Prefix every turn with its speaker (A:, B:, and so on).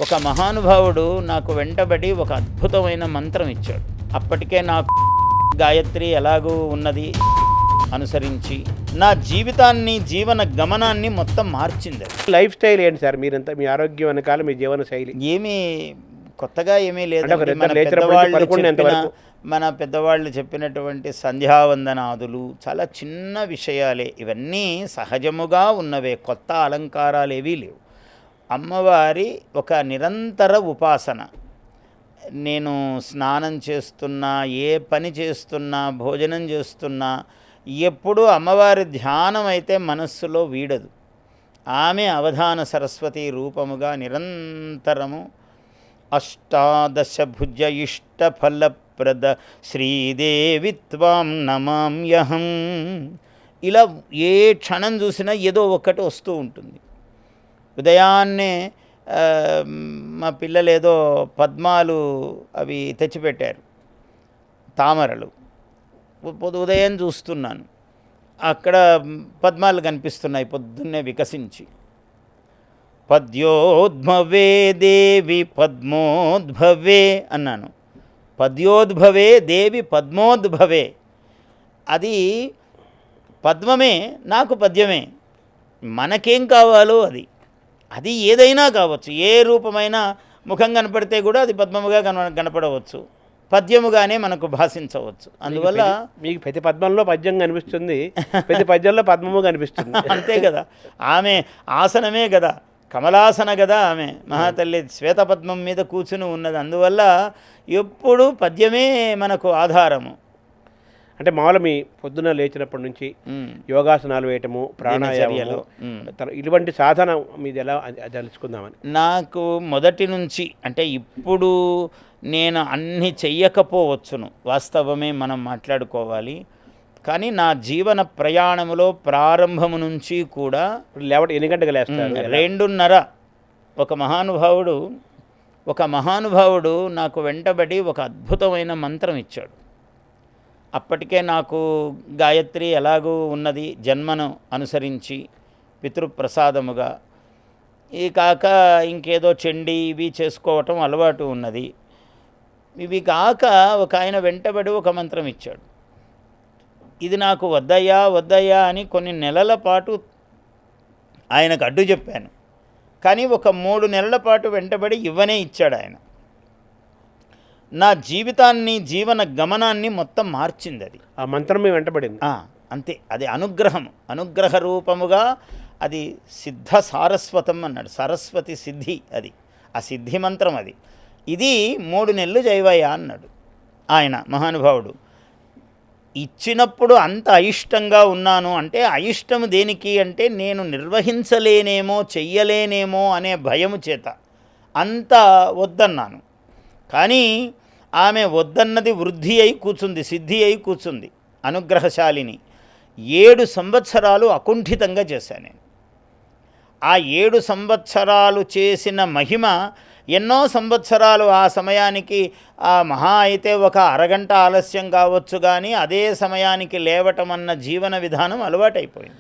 A: ఒక మహానుభావుడు నాకు వెంటబడి ఒక అద్భుతమైన మంత్రం ఇచ్చాడు. అప్పటికే నాకు గాయత్రి ఎలాగూ ఉన్నది అనుసరించి నా జీవితాన్ని, జీవన గమనాన్ని మొత్తం మార్చింది.
B: లైఫ్ స్టైల్ ఏంటి సార్? మీరంతా మీ ఆరోగ్యం వెనకాల మీ జీవన శైలి
A: ఏమీ కొత్తగా ఏమీ లేదు. మన పెద్దవాళ్ళు చెప్పినటువంటి సంధ్యావందనాదులు చాలా చిన్న విషయాలే, ఇవన్నీ సహజముగా ఉన్నవే, కొత్త అలంకారాలు ఏవీ లేవు. అమ్మవారి ఒక నిరంతర ఉపాసన. నేను స్నానం చేస్తున్నా, ఏ పని చేస్తున్నా, భోజనం చేస్తున్నా, ఎప్పుడూ అమ్మవారి ధ్యానం అయితే మనస్సులో వీడదు. ఆమె అవధాన సరస్వతి రూపముగా నిరంతరము అష్టాదశ భుజ ఇష్టఫలప్రద శ్రీదేవి త్వాం నమామ్యహం. ఇలా ఏ క్షణం చూసినా ఏదో ఒక్కటి వస్తూ ఉంటుంది. ఉదయాన్నే మా పిల్లలు ఏదో పద్మాలు అవి తెచ్చిపెట్టారు, తామరలు. ఉదయం చూస్తున్నాను, అక్కడ పద్మాలు కనిపిస్తున్నాయి పొద్దున్నే వికసించి. పద్యోద్భవే దేవి పద్మోద్భవే అన్నాను. పద్యోద్భవే దేవి పద్మోద్భవే. అది పద్మమే, నాకు పద్యమే. మనకేం కావాలో అది ఏదైనా కావచ్చు. ఏ రూపమైనా ముఖం కనపడితే కూడా అది పద్మముగా కనపడవచ్చు, పద్యముగానే మనకు భాషించవచ్చు. అందువల్ల
B: మీకు ప్రతి పద్మంలో పద్యం కనిపిస్తుంది, ప్రతి పద్యంలో పద్మము కనిపిస్తుంది.
A: అంతే కదా. ఆమె ఆసనమే కదా, కమలాసన కదా ఆమె మహాతల్లి. శ్వేతపద్మం మీద కూర్చుని ఉన్నది. అందువల్ల ఎప్పుడు పద్యమే మనకు ఆధారము.
B: అంటే మామూలు మీ పొద్దున లేచినప్పటి నుంచి యోగాసనాలు వేయటము, ప్రాణాయామాలు, ఇటువంటి సాధన మీది ఎలా తెలుసుకుందామని.
A: నాకు మొదటి నుంచి, అంటే ఇప్పుడు నేను అన్ని చెయ్యకపోవచ్చును, వాస్తవమే మనం మాట్లాడుకోవాలి. కానీ నా జీవన ప్రయాణములో ప్రారంభము నుంచి కూడా
B: ఎన్ని గంటలకు లేస్తారు?
A: 2:30. ఒక మహానుభావుడు నాకు వెంటబడి ఒక అద్భుతమైన మంత్రం ఇచ్చాడు. అప్పటికే నాకు గాయత్రి ఎలాగూ ఉన్నది, జన్మను అనుసరించి పితృప్రసాదముగా. ఈ కాక ఇంకేదో చండీ ఇవి చేసుకోవటం అలవాటు ఉన్నది. ఇవి కాక ఒక ఆయన వెంటబడి ఒక మంత్రం ఇచ్చాడు. ఇది నాకు వద్దయ్యా అని కొన్ని నెలల పాటు ఆయనకు అడ్డు చెప్పాను. కానీ ఒక 3 నెలల పాటు వెంటబడి ఇవ్వనే ఇచ్చాడు ఆయన. నా జీవితాన్ని, జీవన గమనాన్ని మొత్తం మార్చింది అది.
B: ఆ మంత్రం మీ వెంటబడింది.
A: అంతే. అది అనుగ్రహ రూపముగా అది సిద్ధ సారస్వతం అన్నాడు. సరస్వతి సిద్ధి అది, ఆ సిద్ధి మంత్రం అది. ఇది 3 నెలలు జైవయ్యా అన్నాడు ఆయన మహానుభావుడు. ఇచ్చినప్పుడు అంత అయిష్టంగా ఉన్నాను. అంటే అయిష్టము దేనికి అంటే నేను నిర్వహించలేనేమో, చెయ్యలేనేమో అనే భయము చేత అంత వద్దన్నాను. కానీ ఆమె వద్దన్నది వృద్ధి అయి కూర్చుంది, సిద్ధి అయి కూర్చుంది, అనుగ్రహశాలిని. 7 సంవత్సరాలు అకుంఠితంగా చేశాను నేను. ఆ 7 సంవత్సరాలు చేసిన మహిమ ఎన్నో సంవత్సరాలు ఆ సమయానికి మహా అయితే ఒక అరగంట ఆలస్యం కావచ్చు, కానీ అదే సమయానికి లేవటం అన్న జీవన విధానం అలవాటైపోయింది.